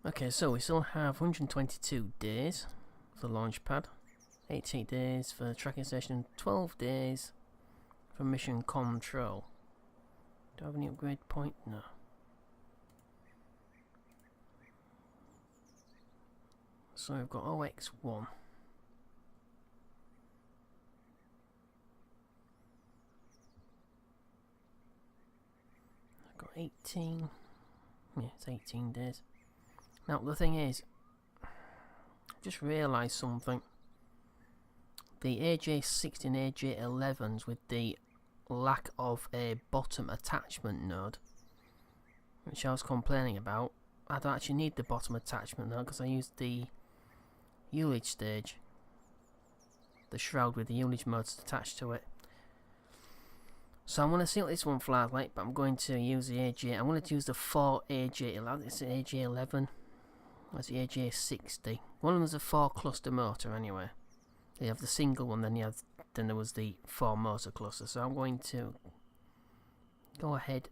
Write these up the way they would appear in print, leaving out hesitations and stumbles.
Okay, so we still have 122 days for the launch pad, 88 days for the tracking station, 12 days for mission control. Do I have any upgrade point? No. So we've got OX1. I've got 18. Yeah, it's 18 days. Now the thing is, I've just realised something. The AJ60 and AJ11s with the lack of a bottom attachment node, which I was complaining about, I don't actually need the bottom attachment node because I used the ullage stage, the shroud with the ullage modes attached to it. So I'm going to see what this one flies like, but I'm going to use the AJ. I'm going to use the 4 AJ11. It's the AJ11. That's the AJ60. One of them is a 4 cluster motor anyway. You have the single one, then there was the 4 motor cluster. So I'm going to go ahead,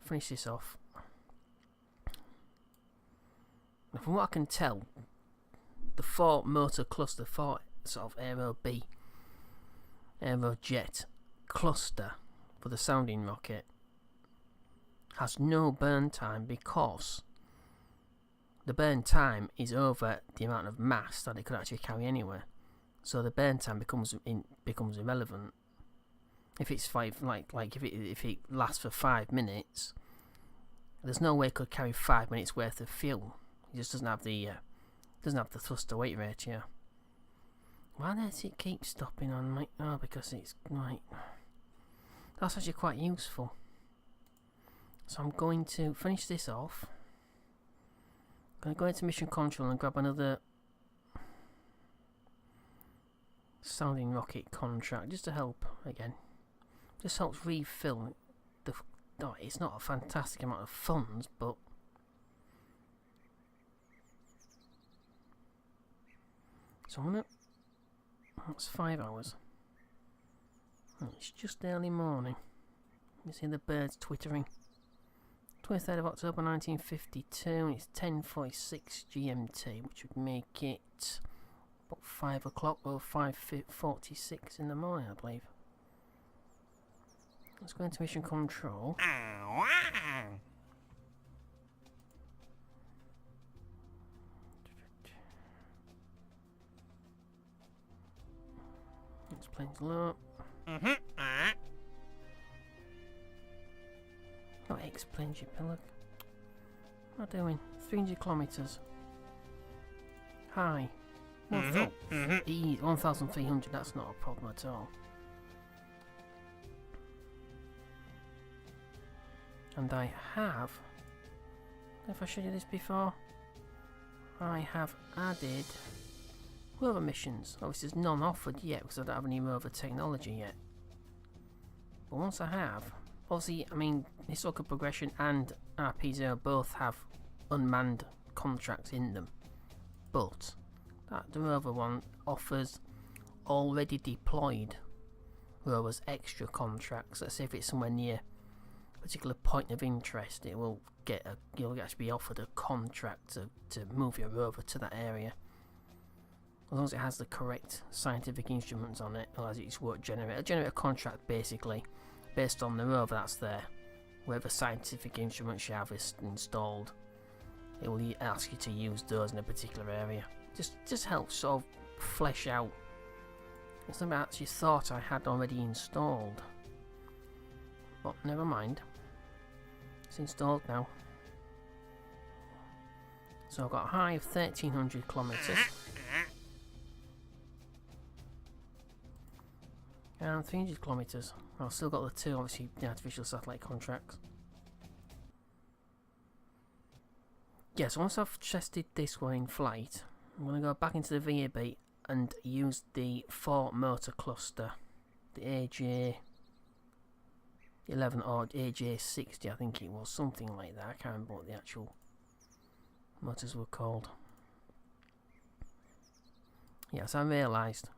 finish this off. Now from what I can tell, the 4 motor cluster, 4 sort of Aerojet cluster for the sounding rocket has no burn time, because the burn time is over the amount of mass that it could actually carry anywhere. So the burn time becomes irrelevant. If it's if it lasts for 5 minutes, there's no way it could carry 5 minutes worth of fuel. It just doesn't have the thrust to weight ratio. Why does it keep stopping on me? Oh, because it's like, that's actually quite useful. So I'm going to finish this off. I'm going to go into mission control and grab another sounding rocket contract just to help again. Just helps refill the. Oh, it's not a fantastic amount of funds, but so I'm gonna. That's 5 hours. It's just early morning. You see the birds twittering. 23rd of October 1952, and it's 10:46 GMT, which would make it about 5 o'clock or 5:46 in the morning, I believe. Let's go into mission control. It's planes low. Not X-planes, you pillock. What am I doing? 300 kilometers. High. 1,300, that's not a problem at all. And I have, if I showed you this before, I have added rover missions. Obviously there's none offered yet because I don't have any rover technology yet. But once I have, obviously, I mean, Historical Progression and RP0 both have unmanned contracts in them. But the rover one offers already deployed rovers extra contracts. Let's say if it's somewhere near a particular point of interest, it will you'll actually be offered a contract to move your rover to that area. As long as it has the correct scientific instruments on it, or as its work generator. It'll generate a contract basically based on the rover that's there. Whatever scientific instruments you have installed, it will ask you to use those in a particular area. Just helps sort of flesh out. It's something I actually thought I had already installed. But never mind. It's installed now. So I've got a high of 1,300 kilometers. And 300 kilometers. I've still got the 2, obviously, the artificial satellite contracts. Yeah, so once I've tested this one in flight, I'm going to go back into the VAB and use the 4 motor cluster. The AJ11 or AJ60, I think it was, something like that. I can't remember what the actual motors were called. Yes, I realised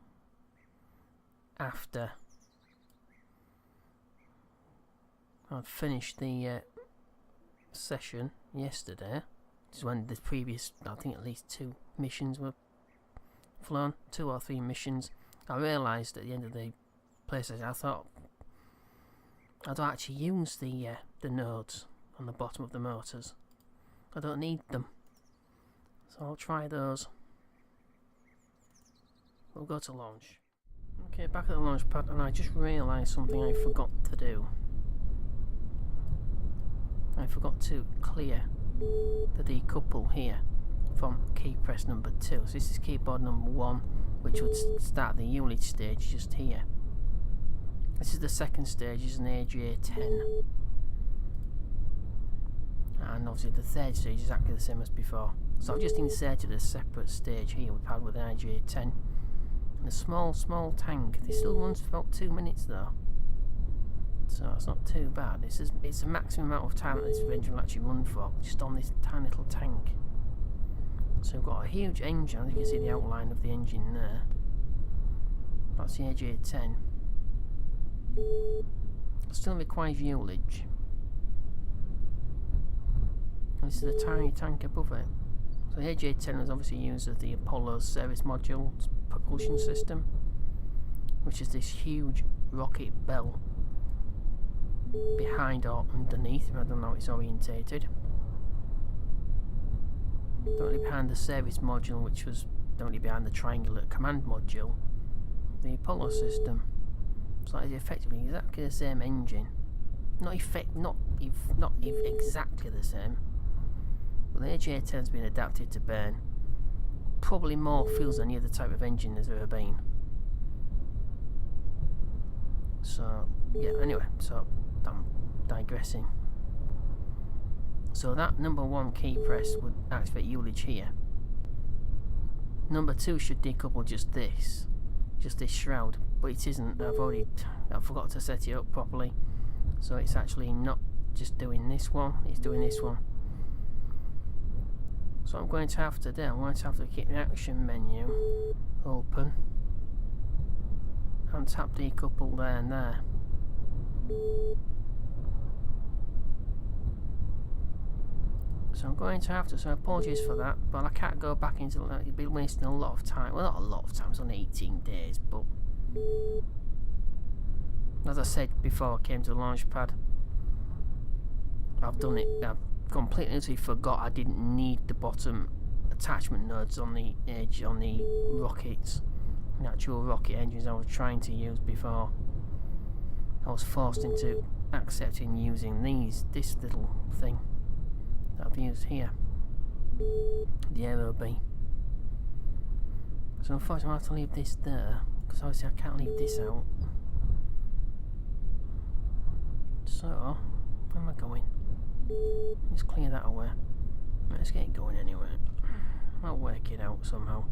I'd finished the session yesterday, which is when the previous, I think at least 2 missions were flown, 2 or 3 missions. I realised at the end of the PlayStation, I thought I don't actually use the nodes on the bottom of the motors. I don't need them, so I'll try those. We'll go to launch. Okay, back at the launch pad, and I just realised something I forgot to do. I forgot to clear the decouple here from key press number 2. So this is keyboard number 1, which would start the Ullage stage just here. This is the second stage, is an AJ10. And obviously the third stage is exactly the same as before. So I've just inserted a separate stage here with pad with an AJ10. And a small tank. This still runs for about 2 minutes though. So it's not too bad. It's the maximum amount of time that this engine will actually run for, just on this tiny little tank. So we've got a huge engine, as you can see the outline of the engine there. That's the AJ10. Still requires Ullage. And this is a tiny tank above it. So the AJ10 was obviously used as the Apollo's service module propulsion system, which is this huge rocket bell behind or underneath, I don't know how it's orientated. Directly behind the service module, which was directly behind the triangular command module, the Apollo system. So it's effectively exactly the same engine. Not exactly the same. But the AJ10 has been adapted to burn probably more fuels than any other type of engine there's ever been. So yeah, anyway, so I'm digressing. So that number 1 key press would activate Ullage here. Number 2 should decouple just this shroud, but it isn't. I forgot to set it up properly, so it's actually not just doing this one, it's doing this one. So I'm going to have to do, I'm going to have to keep the action menu open and tap decouple there and there. So I'm going to have to, so apologies for that, but I can't go back into that. You'll be wasting a lot of time. Well, not a lot of time, it's only 18 days, but as I said before I came to the launch pad, I've done it. I've completely forgot I didn't need the bottom attachment nodes on the edge on the rockets, the actual rocket engines I was trying to use before. I was forced into accepting using this little thing that I've used here, the Aero B. So unfortunately I have to leave this there, because obviously I can't leave this out. So, where am I going? Let's clear that away. Let's get it going anyway. I'll work it out somehow.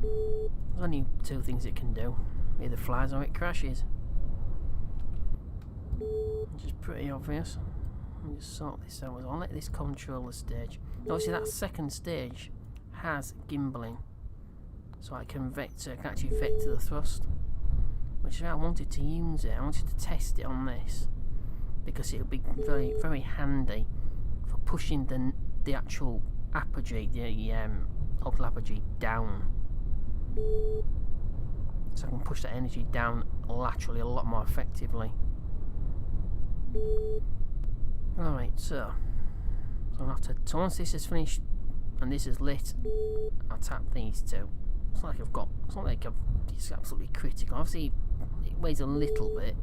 There's only 2 things it can do. It either flies or it crashes. Which is pretty obvious. Let me just sort this out. I'll let this control the stage. Obviously that second stage has gimbaling, so I can actually vector the thrust, which is how I wanted to use it. I wanted to test it on this because it would be very, very handy for pushing the actual apogee, the orbital apogee down, so I can push that energy down laterally a lot more effectively. Alright, so I'll have to, so once this is finished and this is lit, I'll tap these 2. It's not like it's absolutely critical. Obviously it weighs a little bit,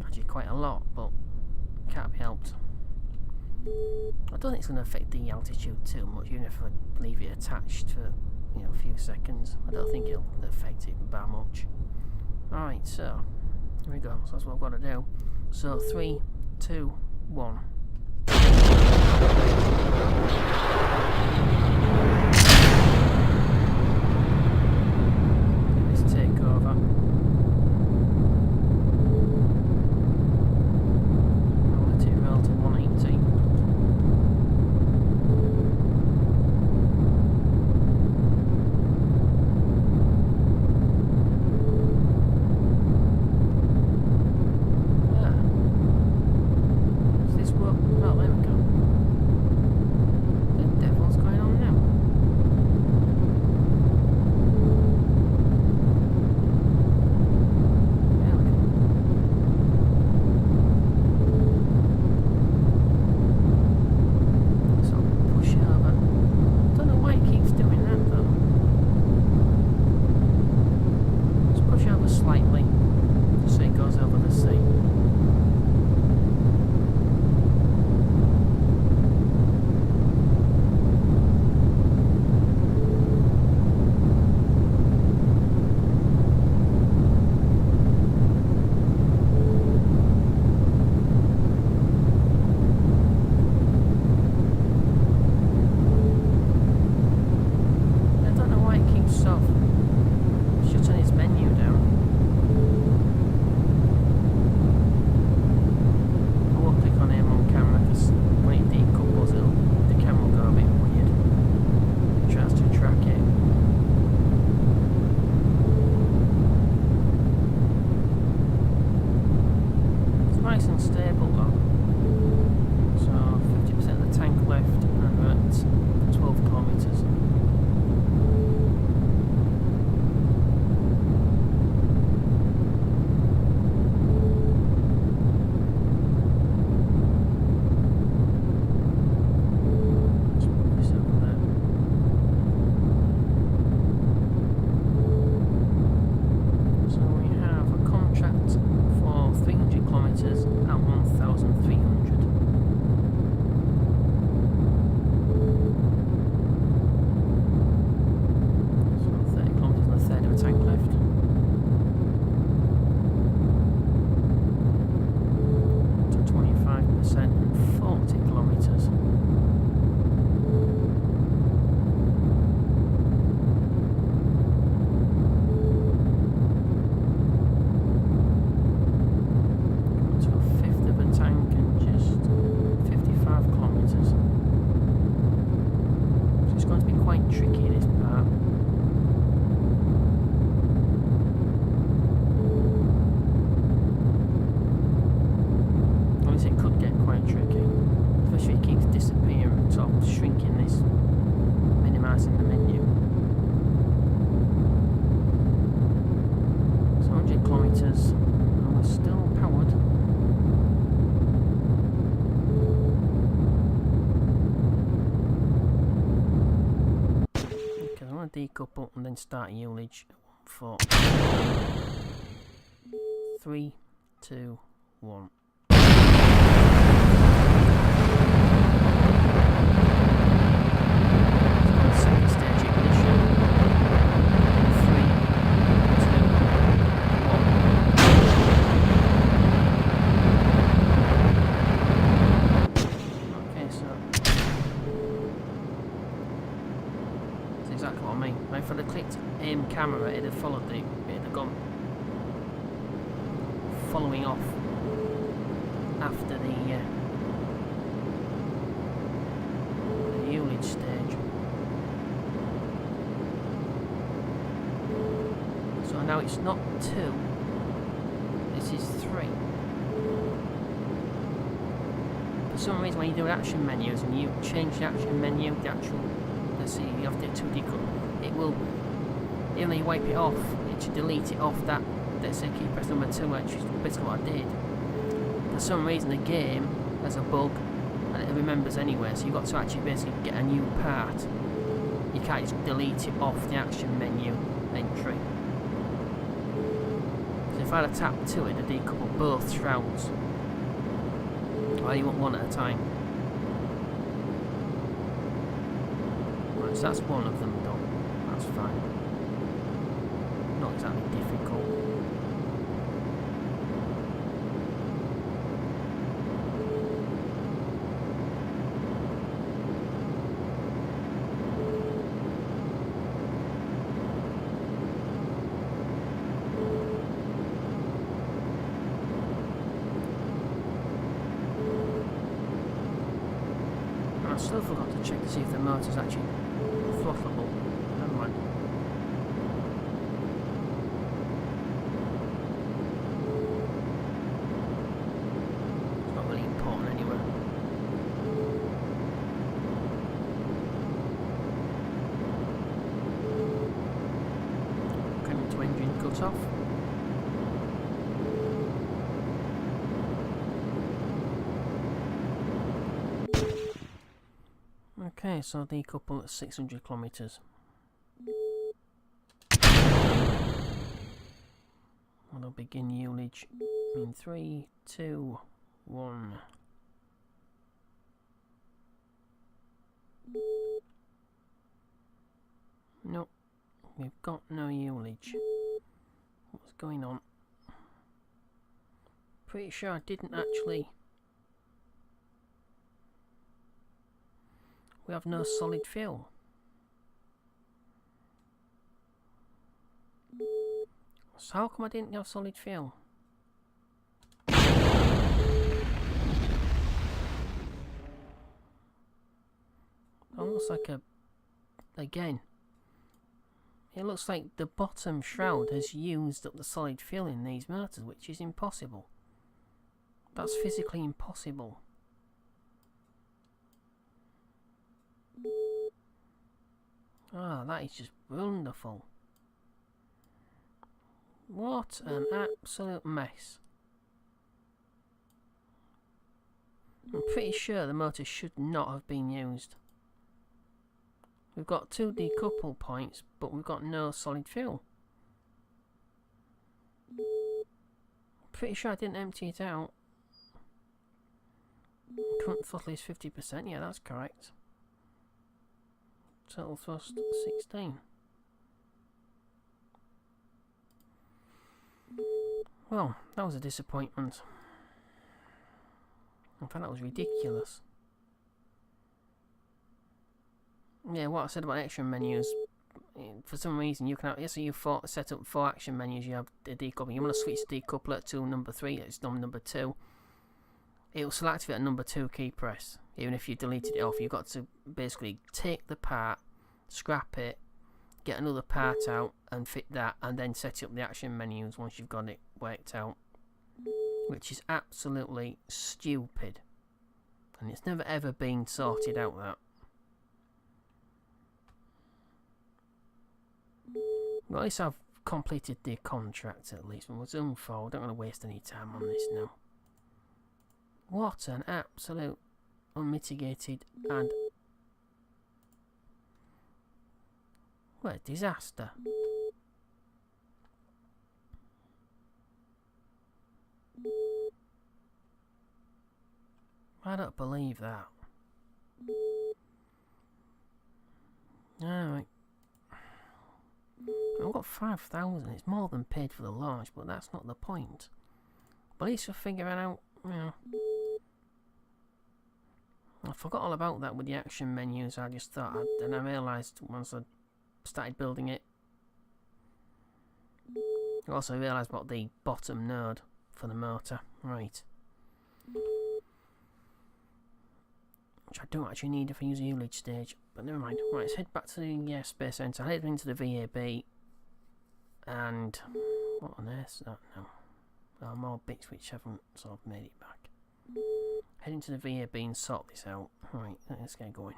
actually quite a lot, but can't be helped. I don't think it's going to affect the altitude too much, even if I leave it attached for a few seconds. I don't think it'll affect it that much. Alright, so here we go. So that's what I've got to do. So 3, 2, 1. Let's take over. I'll let it roll to 180. Oh, there we go. The devil's going on now. There we go. So push it over. Don't know why it keeps doing that though. Just push it over slightly so it goes over the sea. Nice and stable though. So 50% of the tank left and we're at 12 kilometres. And we're still powered. Okay, I want to decouple and then start ullage. 4, 3, 2, 1. Second stage ignition. 3, 2, 1. Okay, so that's exactly what I mean. Now if I'd have clicked aim camera, it'd have followed the, it'd have gone following off after the ullage stage. So now it's not 2, this is 3. For some reason when you do action menus and you change the action menu, the actual, let's see, you have to do 2D cut, it will, even though you wipe it off, it should delete it off that, let's say key press number 2, which is basically what I did. For some reason the game has a bug and it remembers anyway, so you've got to actually basically get a new part. You can't just delete it off the action menu entry. So if I'd have tapped 2 it, I'd decouple both shrouds. Well, you want one at a time. Right, so that's one of them done. That's fine. Not exactly difficult. I still forgot to check to see if the motor's actually throttleable. Never mind. It's not really important anyway. Okay, so decouple at 600 kilometers. We'll begin ullage in 3, 2, 1. Nope, we've got no ullage. What's going on? Pretty sure I didn't actually. We have no solid fuel. So how come I didn't have solid fuel? That looks like a... Again. It looks like the bottom shroud has used up the solid fuel in these motors, which is impossible. That's physically impossible. Ah, that is just wonderful. What an absolute mess. I'm pretty sure the motor should not have been used. We've got 2 decouple points, but we've got no solid fuel. Pretty sure I didn't empty it out. Current throttle is 50%, yeah, that's correct. Total thrust 16. Well, that was a disappointment. In fact, that was ridiculous. Yeah, what I said about action menus, for some reason you can have, yes, so you set up 4 action menus, you have the decoupling. You want to switch the decoupler to number 3, it's number 2. It will select it at number 2 key press. Even if you deleted it off, you've got to basically take the part, scrap it, get another part out and fit that, and then set up the action menus once you've got it worked out. Which is absolutely stupid. And it's never ever been sorted out, that. Well, at least I've completed the contract at least. We'll zoom forward. Don't want to waste any time on this now. What an absolute unmitigated and what a disaster. I don't believe that. Alright. I've got 5,000. It's more than paid for the launch, but that's not the point. But at least we're figuring out, you know. I forgot all about that with the action menus. I just thought, then I realised once I started building it. I also realised about the bottom node for the motor. Right. Which I don't actually need if I use a ullage stage. But never mind. Right, let's head back to the Space Centre. Head into the VAB. And what on earth is that now? There are more bits which haven't sort of made it back. Head into the VAB and sort this out. Right, let's get going.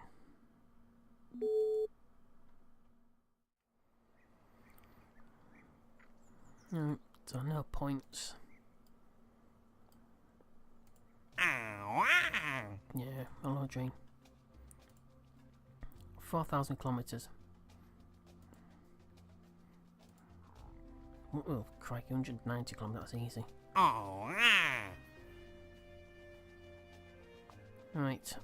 Right, so no points. Yeah, hello Dream. 4,000 kilometres. Oh, crikey, 190 kilometres, that's easy. Right,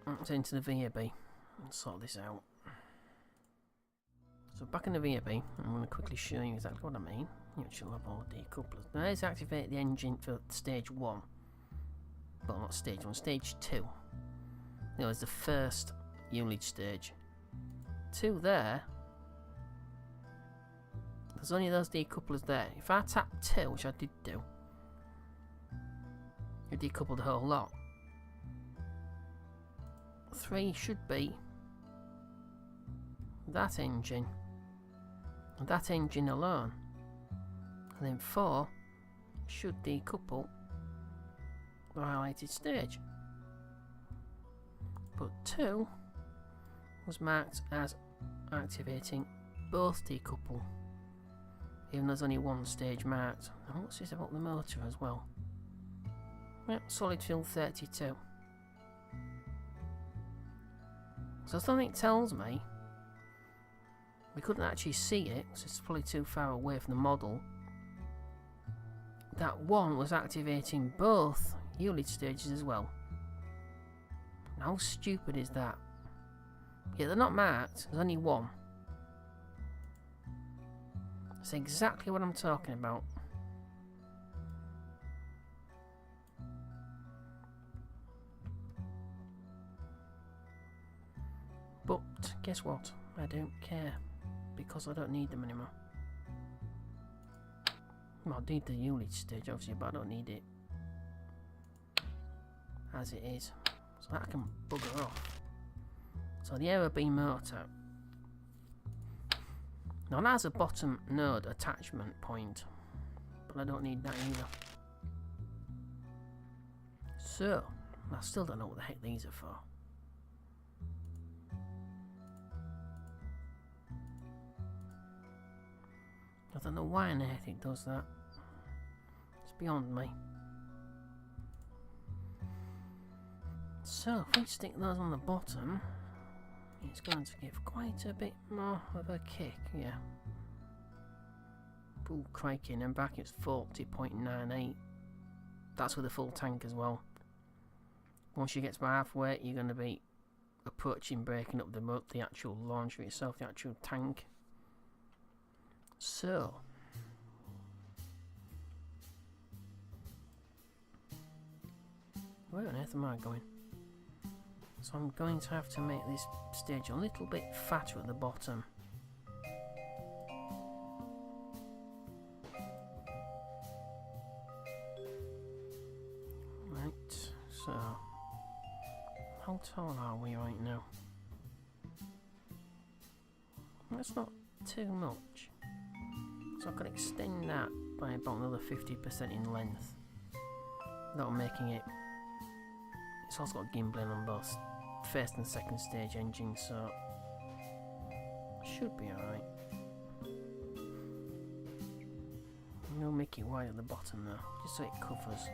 let's into the VAB and sort this out. So back in the VAB, I'm going to quickly show you exactly what I mean. You should have all the decouplers. Now let's activate the engine for stage 1. Well, not stage 1, stage 2. That was the first ullage stage. 2 there. There's only those decouplers there. If I tap 2, which I did do, you decouple the whole lot. 3 should be that engine, and that engine alone. And then 4 should decouple the highlighted stage. But 2 was marked as activating both decouple, even though there's only 1 stage marked. And what's this about the motor as well? Yep, solid fuel 32. So something tells me we couldn't actually see it, so it's probably too far away from the model. That one was activating both unit stages as well. How stupid is that? Yeah, they're not marked, there's only one. That's exactly what I'm talking about. But guess what? I don't care, because I don't need them anymore. Well, I need the unit stage obviously, but I don't need it as it is. So that can bugger off. So the aero beam motor. Now that has a bottom node attachment point, but I don't need that either. So, I still don't know what the heck these are for. I don't know why on earth it does that. It's beyond me. So, if we stick those on the bottom, it's going to give quite a bit more of a kick, yeah. Ooh, crikey, and then back it's 40.98. That's with a full tank as well. Once you get to halfway, you're going to be approaching breaking up the actual launcher itself, the actual tank. So, where on earth am I going? So I'm going to have to make this stage a little bit fatter at the bottom. Right, so how tall are we right now? That's not too much. So I can extend that by about another 50% in length. That'll making it. It's also got gimbling on both first and second stage engines, so should be alright. We'll make it wide at the bottom though, just so it covers.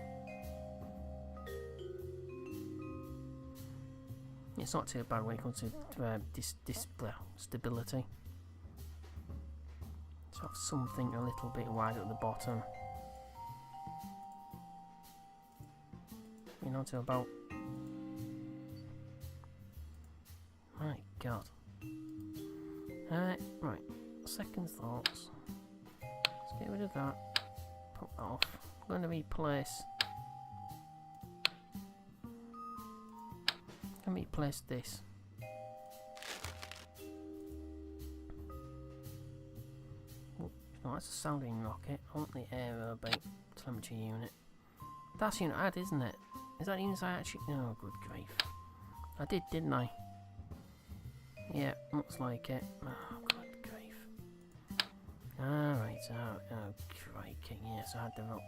It's not too bad when it comes to stability. So have something a little bit wide at the bottom. You know, to about. My God. Right. Second thoughts. Let's get rid of that. Put that off. I'm going to replace. Let me replace this. No, that's a sounding rocket. I want the aero bait telemetry unit. That's unit I had, isn't it? Is that unit I actually... Oh, good grief. I did, didn't I? Yeah, looks like it. Oh, good grief. Alright, oh, crikey. Yes, I had the wrong...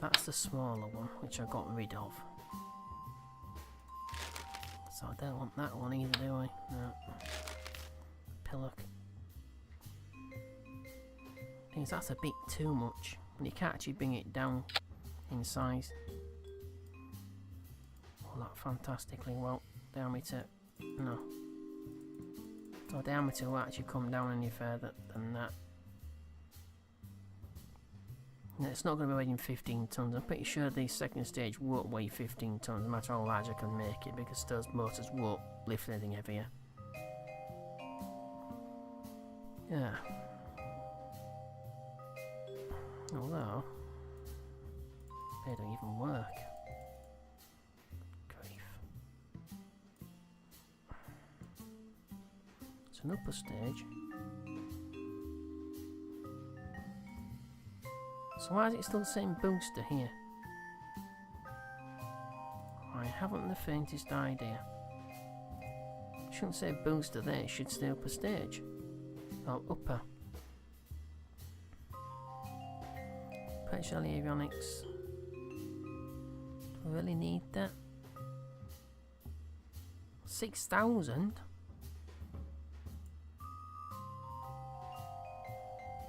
That's the smaller one, which I got rid of. So I don't want that one either, do I? No. Pillock. Things that's a bit too much, and you can't actually bring it down in size. Oh, that fantastically well. Diameter, no. So diameter will actually come down any further than that. And it's not going to be weighing 15 tons. I'm pretty sure the second stage won't weigh 15 tons, no matter how large I can make it, because those motors won't lift anything heavier. Yeah. Although, they don't even work. Grief. It's an upper stage. So why is it still saying booster here? I haven't the faintest idea. It shouldn't say booster there, it should say upper stage. Oh, upper. Special avionics. Do I really need that? 6,000?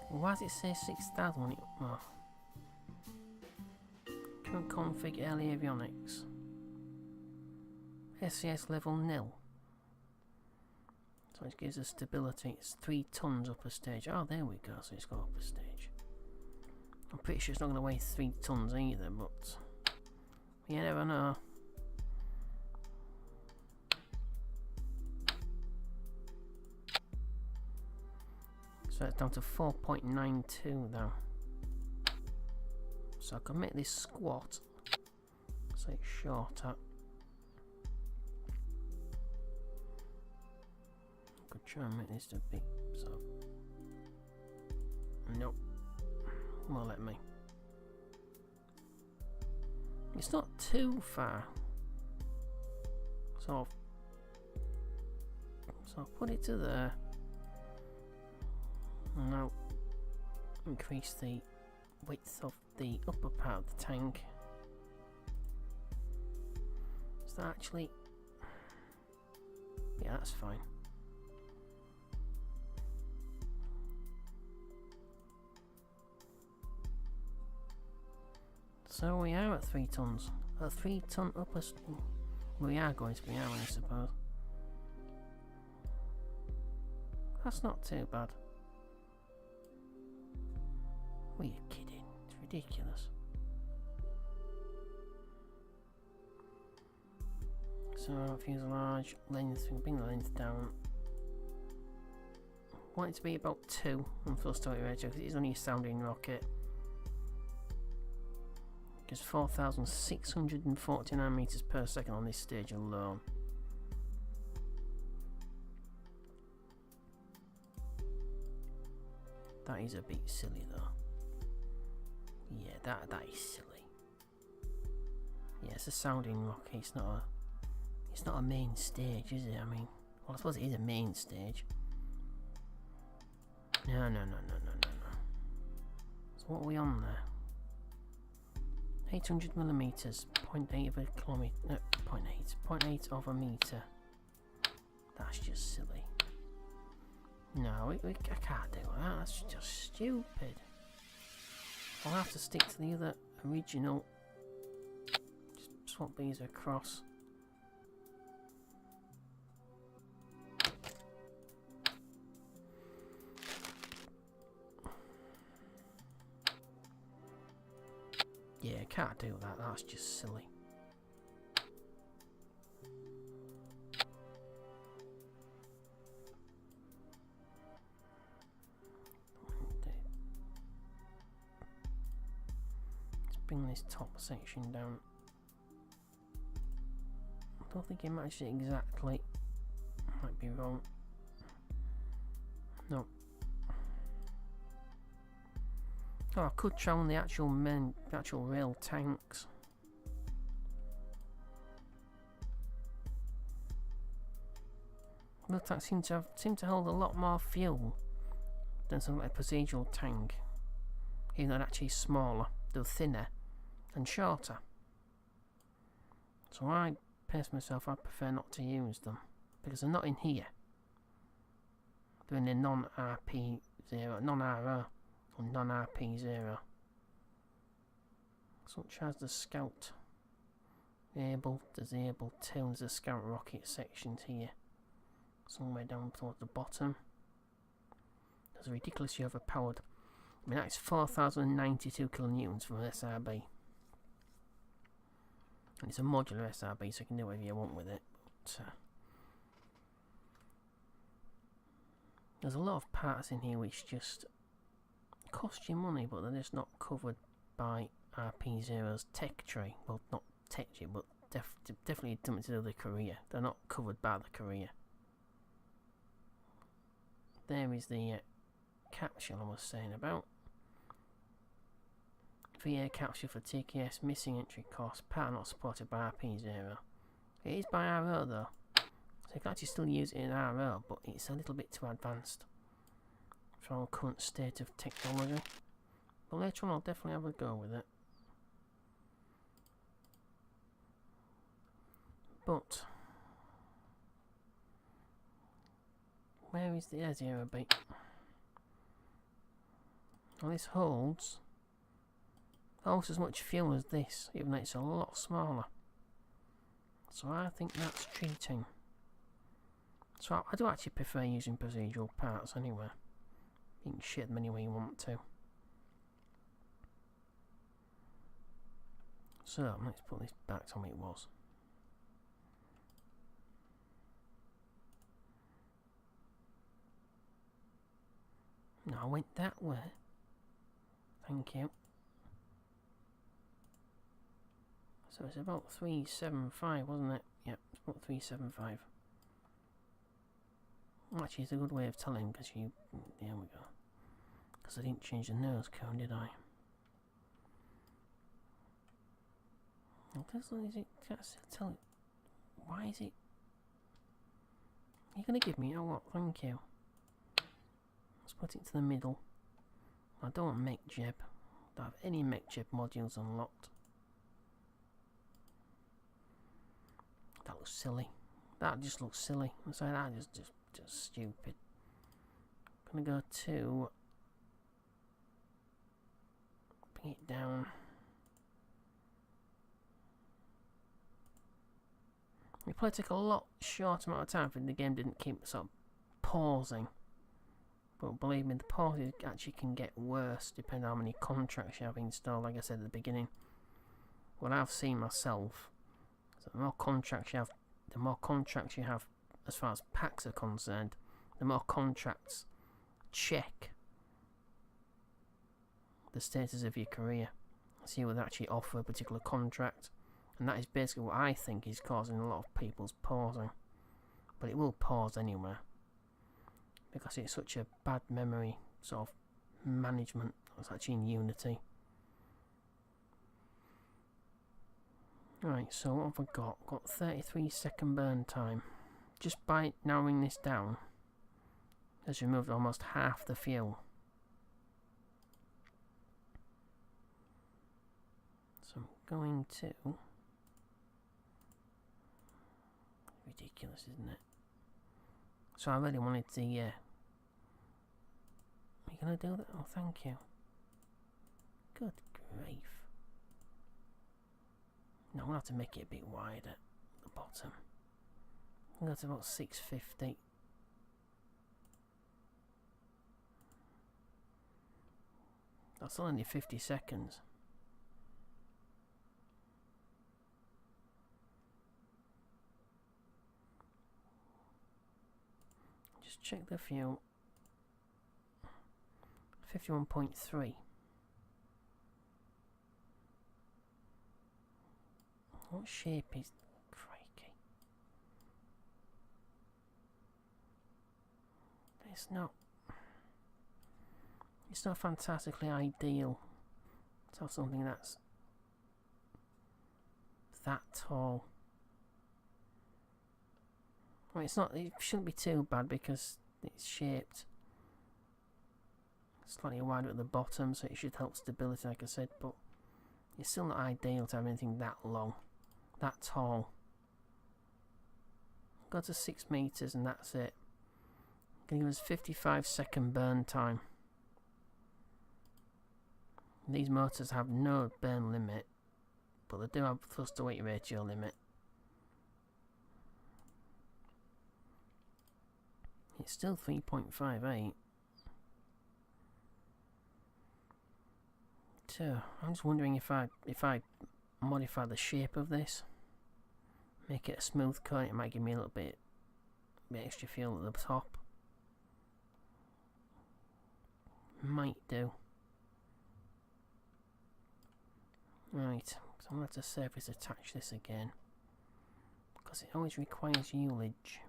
Why does it say 6,000 when it... Oh. Current config early avionics. SCS level nil. So it gives us stability. It's 3 tons upper stage. Oh, there we go. So it's got upper stage. I'm pretty sure it's not going to weigh 3 tons either, but you never know. So it's down to 4.92 now. So I can make this squat so it's shorter. Could try and make this a bit so. Nope. Won't let me. It's not too far. So I'll put it to there. And now increase the width of the upper part of the tank. Is that actually? Yeah, that's fine. So we are at 3 tons. A 3 ton upper. We are going to be, aren't we, I suppose. That's not too bad. Are you kidding? It's ridiculous. So fuselage length, bring the length down. Want it to be about 2 on full story ratio because it's only a sounding rocket. It's 4,649 meters per second on this stage alone. That is a bit silly though. Yeah, that is silly. Yeah, it's a sounding rocket. It's not a main stage, is it? I mean, well, I suppose it is a main stage. No. So what are we on there? 800 millimeters, 0.8 of a kilometer, no, 0.8 of a meter. That's just silly. No, I can't do that. That's just stupid. I'll have to stick to the other original. Just swap these across. Yeah, I can't do that. That's just silly. Let's bring this top section down. I don't think it matches it exactly. Might be wrong. No. Oh, I could try on the actual rail tanks. The tanks seem to hold a lot more fuel than something like a procedural tank. Even though they're actually smaller, they're thinner and shorter. So I myself, I prefer not to use them because they're not in here. They're in the non-RP0, non-RO. Or non-RP0, such as the Scout Able, there's the Able 2, and there's the Scout rocket sections here, somewhere down towards the bottom. There's a ridiculously overpowered, I mean that's 4,092 kilonewtons from an SRB, and it's a modular SRB, so you can do whatever you want with it, but there's a lot of parts in here which just cost you money, but they're just not covered by RP0's tech tree. Well, not tech tree, but definitely something to do with the career. They're not covered by the career. There is the capsule I was saying about. VA capsule for TKS, missing entry cost, part not supported by RP0. It is by RO though, so you can actually still use it in RO, but it's a little bit too advanced for our current state of technology. But later on I'll definitely have a go with it. But where is the zero beat? Well, this holds almost as much fuel as this, even though it's a lot smaller. So I think that's cheating. So I do actually prefer using procedural parts anyway. You can shit them any way you want to. So let's put this back to where it was. No, I went that way. Thank you. So it's about 375, wasn't it? Yep, it's about 375. Actually, it's a good way of telling because you. There we go. Because I didn't change the nose cone, did I? Is it? Can't tell it. Why is it? You're gonna give me? Oh, what? Thank you. Let's put it to the middle. I don't want MechJeb. I don't have any MechJeb modules unlocked. That looks silly. That just looks silly. I'm sorry, that just stupid. I'm gonna go to bring it down. It probably took a lot short amount of time for the game didn't keep sort of pausing. But believe me, the pauses actually can get worse depending on how many contracts you have installed. Like I said at the beginning, what I've seen myself, so the more contracts you have as far as packs are concerned, the more contracts check the status of your career. See what they actually offer a particular contract. And that is basically what I think is causing a lot of people's pausing. But it will pause anyway. Because it's such a bad memory sort of management. It's actually in Unity. Right, so what have I got? I've got 33-second burn time. Just by narrowing this down, has removed almost half the fuel. So I'm going to... Ridiculous, isn't it? So I really wanted to, yeah. Are you going to do that? Oh, thank you. Good grief. No, I'm going to have to make it a bit wider at the bottom. I'm going to about 650. That's only 50 seconds. Check the fuel. 51.3. What shape is crikey? It's not fantastically ideal to have something that's that tall. Well, it shouldn't be too bad because it's shaped slightly wider at the bottom, so it should help stability, like I said, but it's still not ideal to have anything that long, that tall. Go to 6 meters and that's it. Gonna give us 55-second burn time. These motors have no burn limit, but they do have thrust to weight ratio limit. It's still 3.58. So I'm just wondering if I modify the shape of this, make it a smooth cut, it might give me a little bit extra fuel at the top. Might do. Right, so I'm going to have to surface attach this again, because it always requires ullage.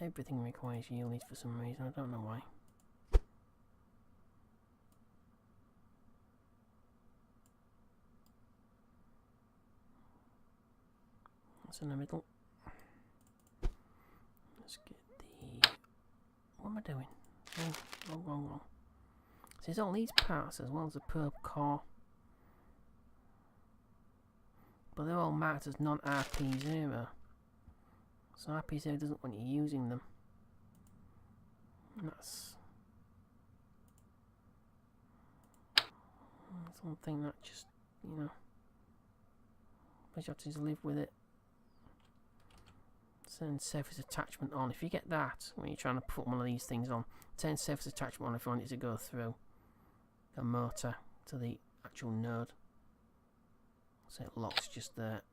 Everything requires ullage for some reason, I don't know why. That's in the middle. Let's get the... What am I doing? Oh, wrong. So there's all these parts as well as the probe core. But they're all marked as non-RP0. So RP0 doesn't want you using them. And that's something that just you know. But you have to live with it. Turn surface attachment on. If you get that when you're trying to put one of these things on, turn surface attachment on if you want it to go through the motor to the actual node. So it locks just there.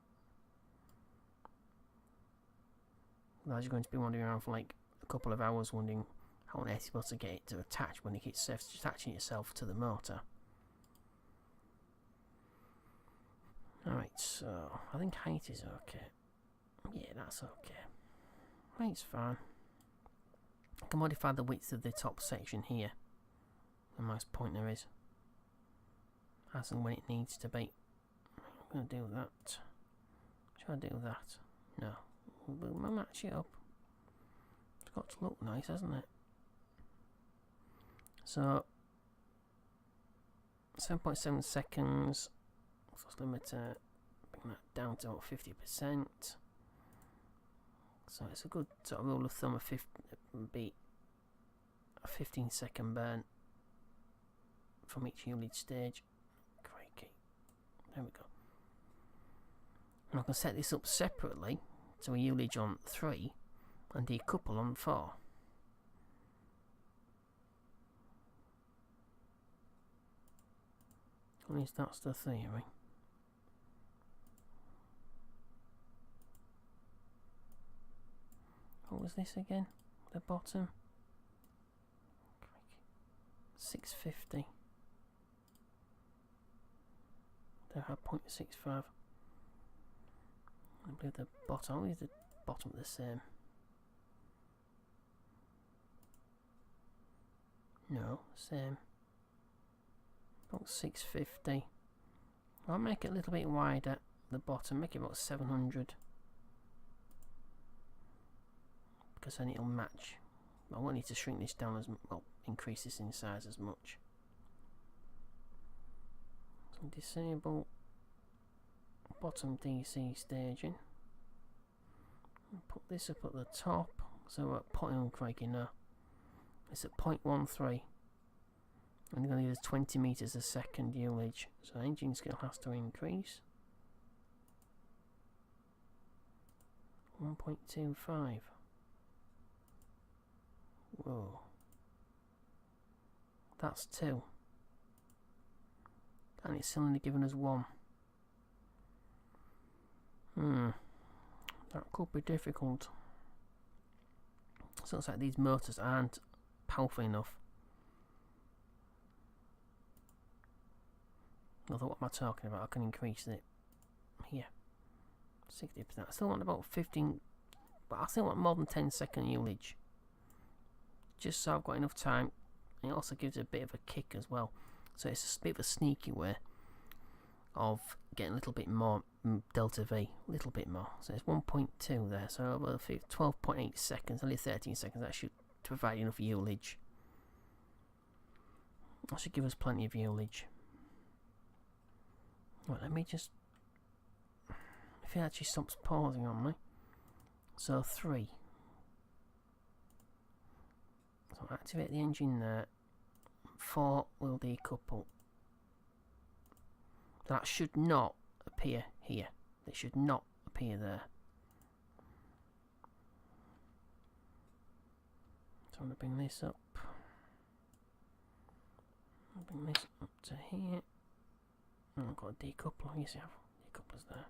Otherwise you're going to be wandering around for like a couple of hours wondering how on earth you're supposed to get it to attach when it keeps surface attaching itself to the motor. Alright, so I think height is okay. Yeah, that's okay. Height's fine. I can modify the width of the top section here. The most pointer is. As and when it needs to be. I'm going to do that. Should I do that? No. We'll match it up. It's got to look nice, hasn't it? So 7.7 seconds. Source limiter. Bring that down to about 50%. So it's a good sort of rule of thumb of be a 15-second burn from each unit stage. Crikey. There we go. And I can set this up separately to a ullage on 3 and decouple on 4. At least that's the theory. What was this again? The bottom? 650. They have 0.65. I believe the bottom is the bottom the same. No, same. About 650. I'll make it a little bit wider. The bottom, make it about 700. Because then it'll match. I won't need to shrink this down as well, increase this in size as much. So disable bottom DC staging. Put this up at the top. So we're at crikey now. It's at 0.13. And going to use 20 meters a second ullage. So engine skill has to increase. 1.25. Whoa. That's 2. And it's only given us 1. That could be difficult. So it looks like these motors aren't powerful enough. Although what am I talking about? I can increase it here. 60%. I still want about 15, but I still want more than 10-second ullage. Just so I've got enough time. And it also gives it a bit of a kick as well. So it's a bit of a sneaky way of getting a little bit more delta V. A little bit more. So it's 1.2 there. So over 12.8 seconds, only 13 seconds. That should provide enough ullage. That should give us plenty of ullage. Right, let me just... If it actually stops pausing on me. So 3. So activate the engine there. 4 will decouple. That should not appear here. It should not appear there. So I'm going to bring this up. I'll bring this up to here. Oh, I've got a decoupler. Yes, I have decouplers there.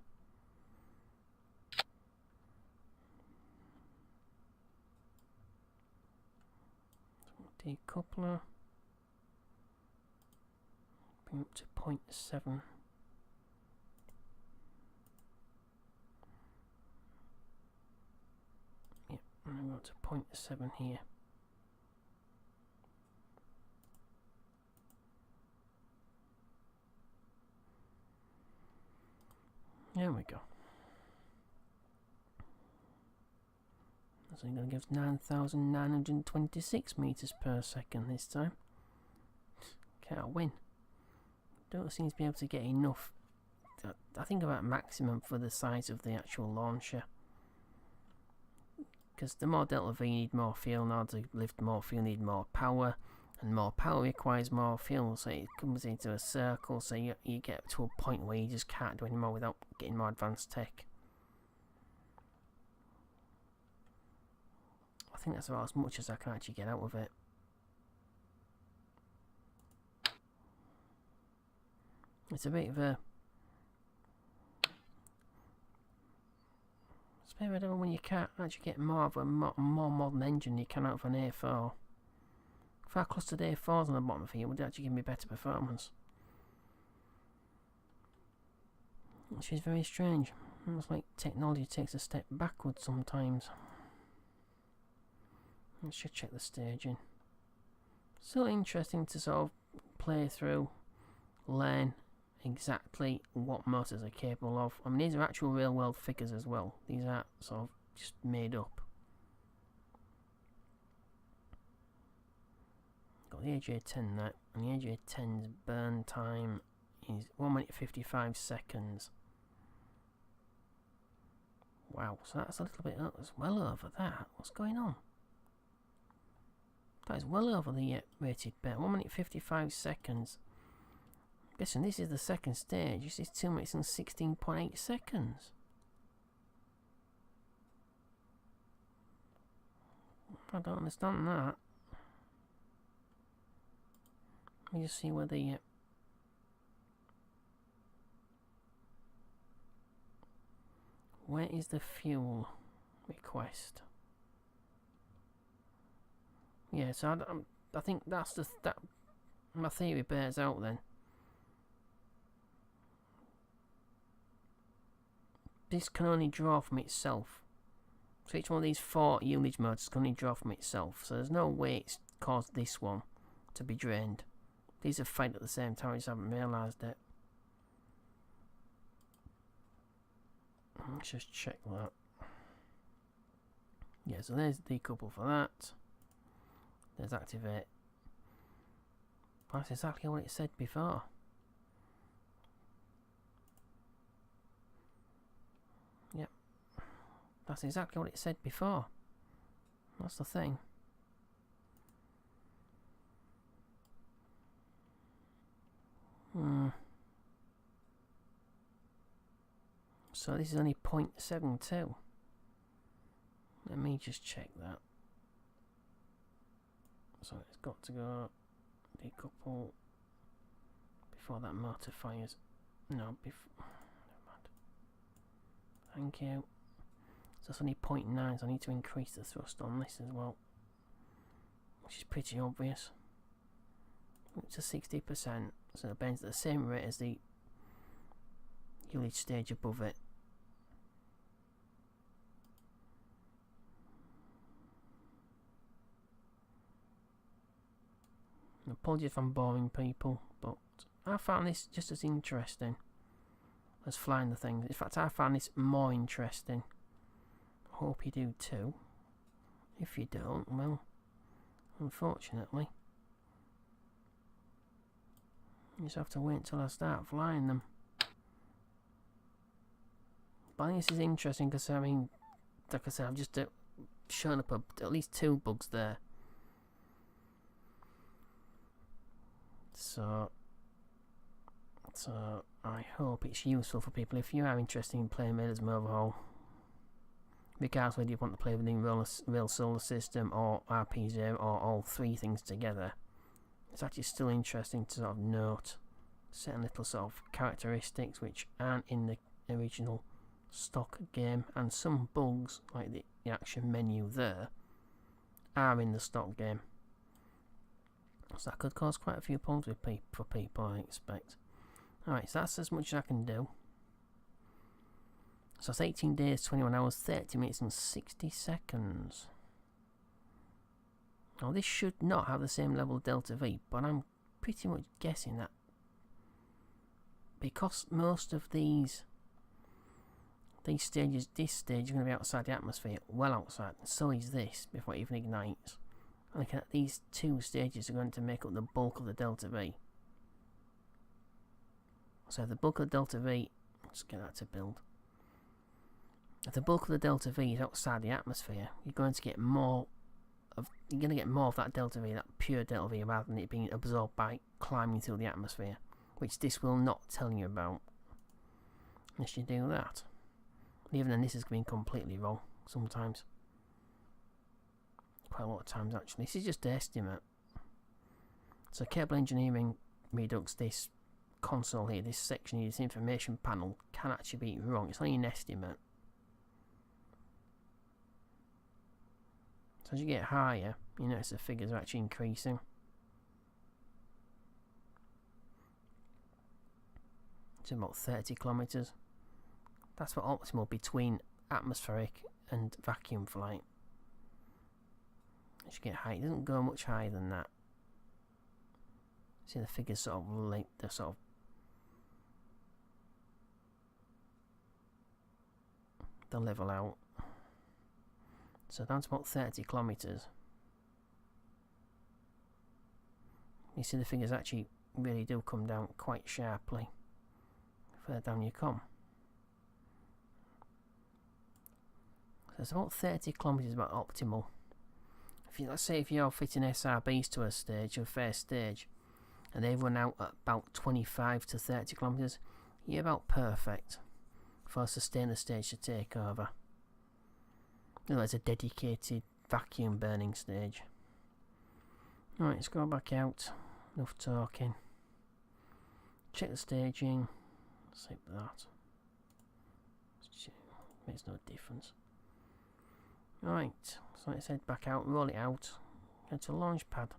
Decoupler. Bring up to 0.7. Yep, and then go to 0.7 here. There we go. So I'm going to give 9,926 meters per second this time. Can't win. Don't seem to be able to get enough. I think about maximum for the size of the actual launcher. Because the more delta V need more fuel, now to lift more fuel need more power, And more power requires more fuel, so it comes into a circle, so you get to a point where you just can't do any more without getting more advanced tech. I think that's about as much as I can actually get out of it. It's a bit of a... It's a bit of a when you can't actually get more of a more modern engine you can out of an A4. If I clustered A4s on the bottom of here, it would actually give me better performance. Which is very strange. It's like technology takes a step backwards sometimes. I should check the staging. Still interesting to sort of play through, learn exactly what motors are capable of. I mean, these are actual real world figures as well. These aren't sort of just made up. Got the AJ10 there, and the AJ10's burn time is 1 minute 55 seconds. Wow, so that's a little bit, that's well over that. What's going on? That is well over the rated burn. 1 minute 55 seconds. I'm guessing this is the second stage. This is 2 minutes and 16.8 seconds. I don't understand that. Let me just see where the where is the fuel request? Yeah, so I think that's that my theory bears out then. This can only draw from itself. So each one of these 4 unit motors can only draw from itself. So there's no way it's caused this one to be drained. These are fired at the same time, I just haven't realised it. Let's just check that. Yeah, so there's decouple for that. There's activate. That's exactly what it said before. Yep. That's exactly what it said before. That's the thing. So this is only 0.72. Let me just check that. So it's got to go decouple before that motor fires. No, before. Never mind. Thank you. So it's only 0.9, so I need to increase the thrust on this as well, which is pretty obvious. Up to 60%, so it bends at the same rate as the unit stage above it. Apologies if I'm boring people, but I found this just as interesting as flying the thing. In fact, I found this more interesting. I hope you do too. If you don't, well, unfortunately, you just have to wait until I start flying them. But I think this is interesting because, I mean, like I said, I've just shown up at least 2 bugs there. So I hope it's useful for people if you are interested in playing Realism Overhaul. Regardless whether you want to play with the real solar system or RP0 or all 3 things together, it's actually still interesting to sort of note certain little sort of characteristics which aren't in the original stock game, and some bugs like the action menu there are in the stock game. So that could cause quite a few problems with for people, I expect. Alright, so that's as much as I can do. So it's 18 days, 21 hours, 30 minutes and 60 seconds. Now this should not have the same level of delta V, but I'm pretty much guessing that because most of these stages, this stage is going to be outside the atmosphere, well outside, and so is this before it even ignites. I'm looking at these 2 stages are going to make up the bulk of the delta V. So if the bulk of the delta V, let's get that to build. If the bulk of the delta V is outside the atmosphere, you're going to get more you're going to get more of that delta V, that pure delta V, rather than it being absorbed by climbing through the atmosphere, which this will not tell you about unless you do that. Even then, this has been completely wrong sometimes. Quite a lot of times, actually. This is just an estimate. So Kerbal Engineering Redux, this console here, this section here, this information panel, can actually be wrong. It's only an estimate. So as you get higher, you notice the figures are actually increasing. It's about 30 kilometers. That's what optimal between atmospheric and vacuum flight. As you get high, it doesn't go much higher than that. See the figures sort of link, they're sort of they'll level out. So down to about 30 kilometers. You see the figures actually really do come down quite sharply further down you come. So it's about 30 kilometers about optimal. If you, let's say if you're fitting SRBs to a stage, a fair stage, and they run out at about 25 to 30 kilometers, you're about perfect for a sustainer stage to take over. You know, it's a dedicated vacuum burning stage. Alright, let's go back out. Enough talking. Check the staging. Save that. Makes no difference. Right, so let's head back out, roll it out, go to launch pad.